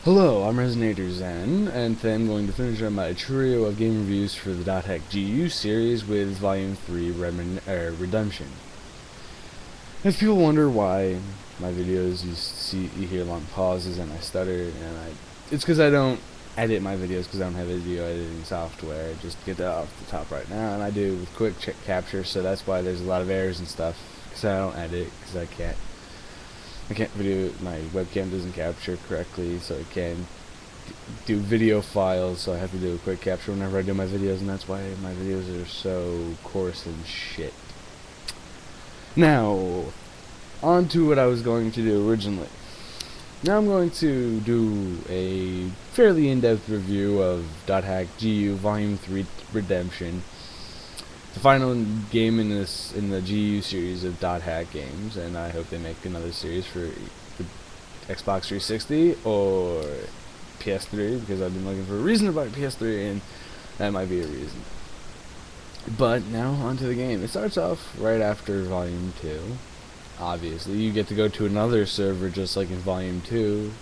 Hello, I'm Resonator Zen, and today I'm going to finish up my trio of game reviews for the .hack GU series with Volume 3 Redemption. If people wonder why my videos you hear long pauses and I stutter, it's because I don't edit my videos because I don't have video editing software. Just get that off the top right now, and I do with quick capture, so that's why there's a lot of errors and stuff because I don't edit because I can't video, my webcam doesn't capture correctly, so it can't do video files, so I have to do a quick capture whenever I do my videos, and that's why my videos are so coarse and shit. Now, on to what I was going to do originally. Now I'm going to do a fairly in-depth review of .hack GU Volume 3 Redemption, the final game in the GU series of .hack games, and I hope they make another series for the Xbox 360 or PS3, because I've been looking for a reason to buy a PS3, and that might be a reason. But now onto the game. It starts off right after Volume 2. Obviously, you get to go to another server just like in Volume 2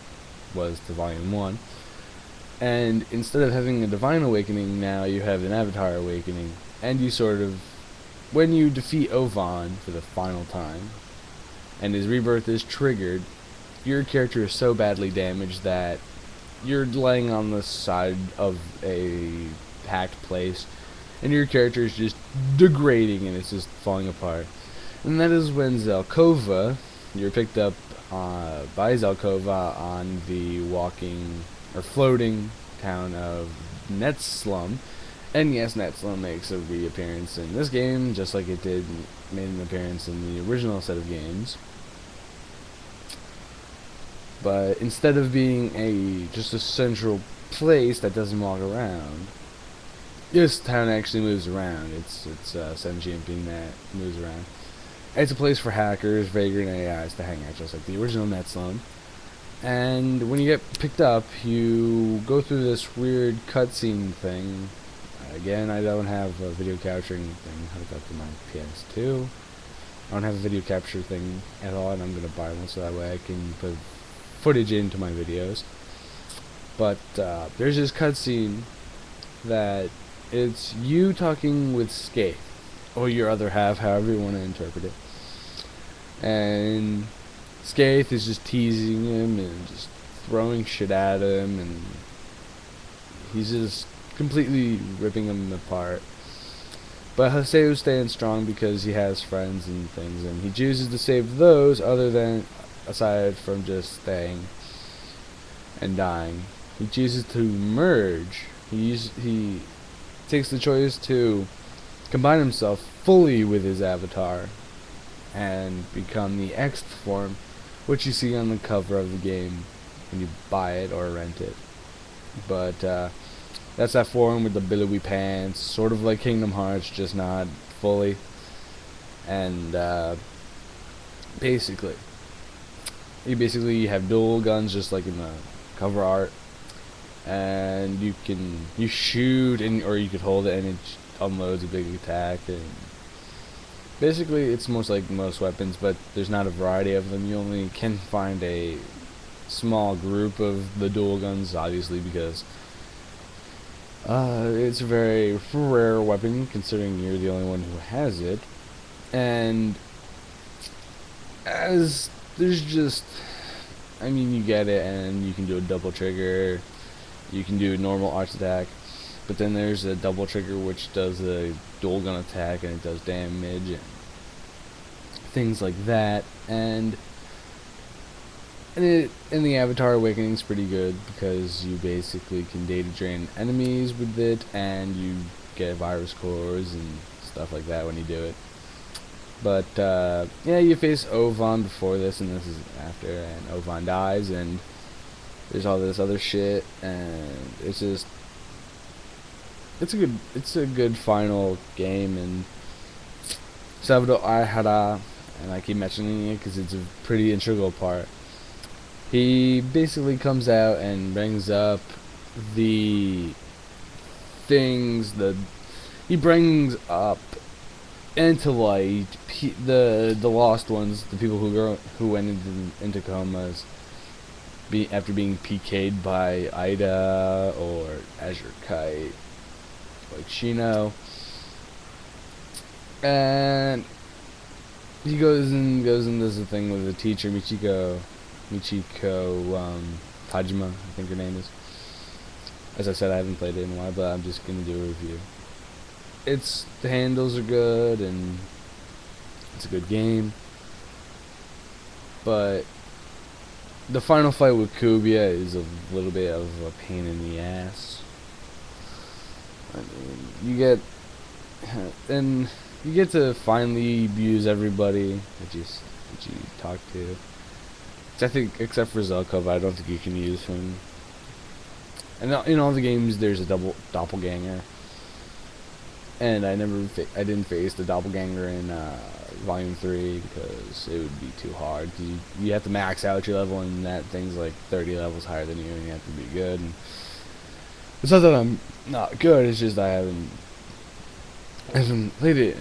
was to Volume 1. And instead of having a Divine Awakening, now you have an Avatar Awakening. And you sort of, when you defeat Ovan for the final time, and his rebirth is triggered, your character is so badly damaged that you're laying on the side of a hacked place, and your character is just degrading and it's just falling apart. And that is when Zelkova, you're picked up by Zelkova on the floating town of Netslum. And yes, Netslum makes a reappearance in this game, just like it made an appearance in the original set of games. But instead of being just a central place that doesn't walk around, this town actually moves around. It's sentient being that moves around. It's a place for hackers, vagrant AIs to hang out, just like the original Netslum. And when you get picked up, you go through this weird cutscene thing. Again, I don't have a video capturing thing hooked up to my PS2. I don't have a video capture thing at all, and I'm going to buy one so that way I can put footage into my videos. But there's this cutscene that it's you talking with Skaith, or your other half, however you want to interpret it. And Skaith is just teasing him and just throwing shit at him, and he's just completely ripping him apart. But Haseo stands strong because he has friends and things, and he chooses to save those aside from just staying and dying. He chooses to merge. He takes the choice to combine himself fully with his avatar and become the X form, which you see on the cover of the game when you buy it or rent it. But that's that form with the billowy pants, sort of like Kingdom Hearts, just not fully. And basically you have dual guns, just like in the cover art, and you shoot or you could hold it and it unloads a big attack. And basically it's most like most weapons, but there's not a variety of them. You only can find a small group of the dual guns, obviously, because it's a very rare weapon, considering you're the only one who has it. And as there's just, I mean, you get it, and you can do a double trigger, you can do a normal arch attack, but then there's a double trigger which does a dual gun attack and it does damage and things like that. And the Avatar Awakening is pretty good because you basically can data drain enemies with it, and you get virus cores and stuff like that when you do it. But yeah, you face Ovan before this, and this is after, and Ovan dies, and there's all this other shit, and it's a good final game. And Salvador Ahara, and I keep mentioning it because it's a pretty integral part. He basically comes out and brings up the things he brings up into light the lost ones, the people who went into comas, after being PK'd by Ida or Azure Kite, like Shino, and he goes and does the thing with the teacher Michiko Tajima, I think her name is. As I said, I haven't played it in a while, but I'm just gonna do a review. The handles are good and it's a good game, but the final fight with Kubiya is a little bit of a pain in the ass. I mean, you get to finally abuse everybody that you talk to. I think, except for Zelkov, I don't think you can use him. And in all the games, there's a doppelganger, and I didn't face the doppelganger in Volume 3 because it would be too hard. You have to max out your level, and that thing's like 30 levels higher than you, and you have to be good. And it's not that I'm not good; it's just I haven't played it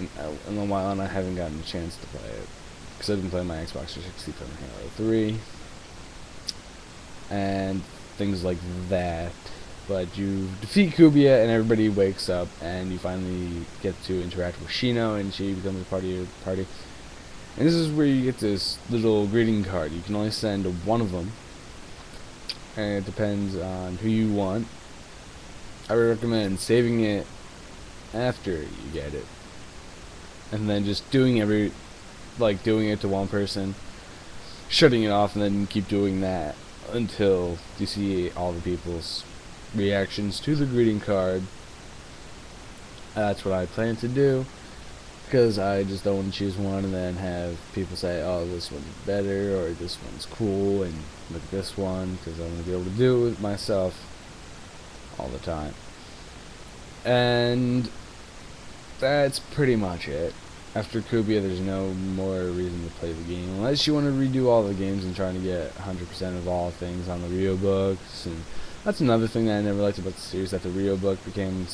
in a while, and I haven't gotten a chance to play it because I've been playing my Xbox 360 from Halo 3 and things like that. But you defeat Kubiya and everybody wakes up, and you finally get to interact with Shino, and she becomes a part of your party. And this is where you get this little greeting card. You can only send one of them, and it depends on who you want. I would recommend saving it after you get it, and then just doing it to one person, shutting it off, and then keep doing that until you see all the people's reactions to the greeting card. That's what I plan to do, because I just don't want to choose one and then have people say, oh, this one's better, or this one's cool, and look at this one, because I want to be able to do it with myself all the time. And that's pretty much it. After Kubiya, there's no more reason to play the game, unless you want to redo all the games and trying to get 100% of all things on the Rio books. And that's another thing that I never liked about the series, that the Rio book became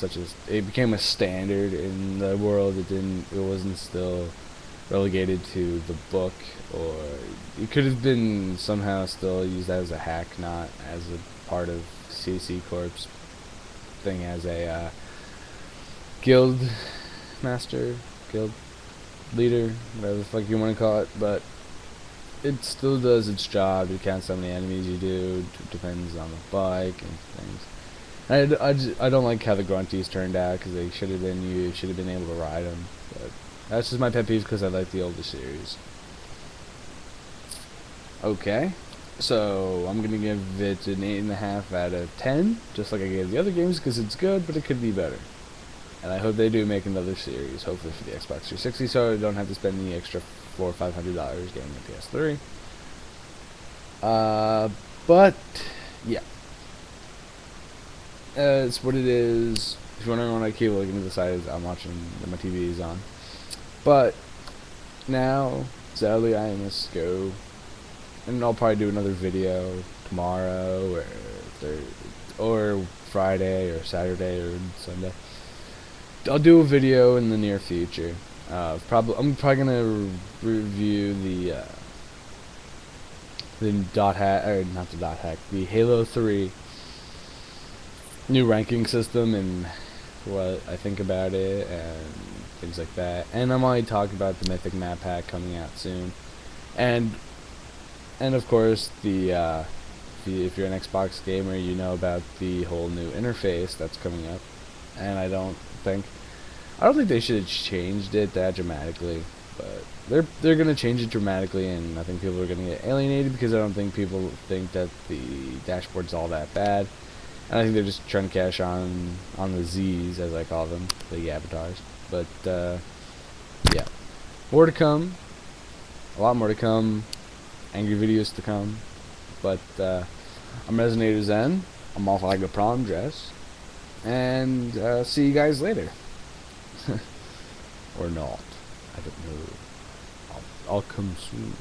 a standard in the world. It wasn't still relegated to the book, or it could have been somehow still used as a hack, not as a part of CC Corp's thing, as a guild master, guild leader, whatever the fuck you want to call it. But it still does its job. It counts how many enemies you do. It depends on the bike and things. I don't like how the grunties turned out, because they should have been able to ride them. But that's just my pet peeve, because I like the older series. Okay, so I'm gonna give it an 8.5 out of 10, just like I gave the other games, because it's good, but it could be better. And I hope they do make another series, hopefully for the Xbox 360, so I don't have to spend the extra $400 or $500 getting the PS3. But yeah, it's what it is. If you're wondering when I keep looking to the side, I'm watching when my TV is on. But now, sadly, I must go, and I'll probably do another video tomorrow, or Friday, or Saturday, or Sunday. I'll do a video in the near future. I'm probably gonna review the the Halo 3 new ranking system and what I think about it and things like that. And I might talk about the Mythic Map Pack coming out soon. And of course, if you're an Xbox gamer, you know about the whole new interface that's coming up. And I don't think they should have changed it that dramatically, but they're gonna change it dramatically, and I think people are gonna get alienated, because I don't think people think that the dashboard's all that bad, and I think they're just trying to cash on the Z's, as I call them, the avatars. But yeah, more to come, a lot more to come, angry videos to come. But I'm Resonator Zen. I'm off like a prom dress, and see you guys later. Or not. I don't know. I'll come soon.